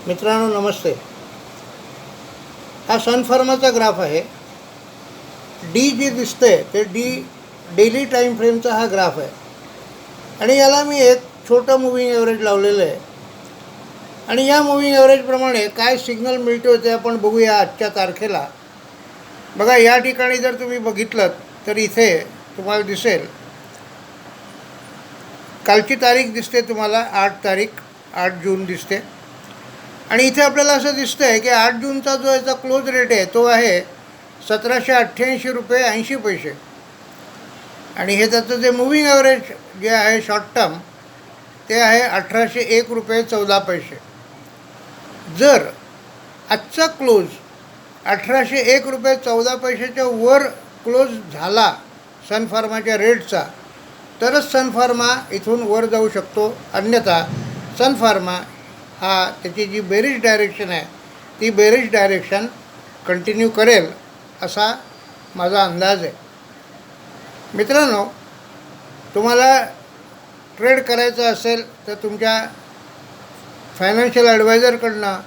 मित्रांनो नमस्ते. हा सन फार्माचा ग्राफ आहे. डी जे दिसते ते डेली टाईम फ्रेमचा हा ग्राफ आहे आणि याला मी एक छोटं मूव्हिंग ॲव्हरेज लावलेलं आहे आणि या मूव्हिंग ॲव्हरेजप्रमाणे काय सिग्नल मिळतो ते आपण बघूया आजच्या तारखेला. बघा, या ठिकाणी जर तुम्ही बघितलं तर इथे तुम्हाला दिसेल कालची तारीख दिसते तुम्हाला 8 जून दिसते आणि इथे आपल्याला असं दिसतं आहे की 8 जूनचा जो याचा क्लोज रेट आहे तो आहे 1788 रुपये 80 पैसे आणि हे त्याचं जे मूव्हिंग ॲव्हरेज जे आहे शॉर्ट टर्म ते आहे 1801 रुपये 14 पैसे. जर आजचा क्लोज 1801 रुपये 14 पैशाच्या वर क्लोज झाला सन फार्माच्या रेटचा तरच सन फार्मा इथून वर जाऊ शकतो, अन्यथा सन फार्मा हा त्याची जी बेरिश डायरेक्शन आहे ती बेरिश डायरेक्शन कंटिन्यू करेल असा माझा अंदाज आहे. मित्रांनो, तुम्हाला ट्रेड करायचं असेल तर तुमच्या फायनान्शियल ॲडवायझरकडनं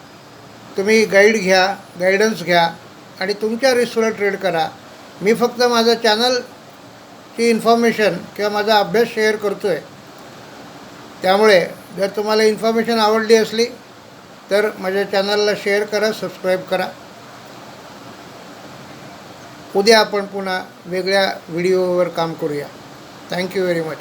तुम्ही गायडन्स घ्या आणि तुमच्या रिस्कवर ट्रेड करा. मी फक्त माझं चॅनलची इन्फॉर्मेशन किंवा माझा अभ्यास शेअर करतो आहे. त्यामुळे जर तुम्हाला इन्फॉर्मेशन आवडली असली तर माझ्या चॅनलला शेअर करा, सबस्क्राईब करा. उद्या आपण पुन्हा वेगळ्या व्हिडिओवर काम करूया. Thank you very much.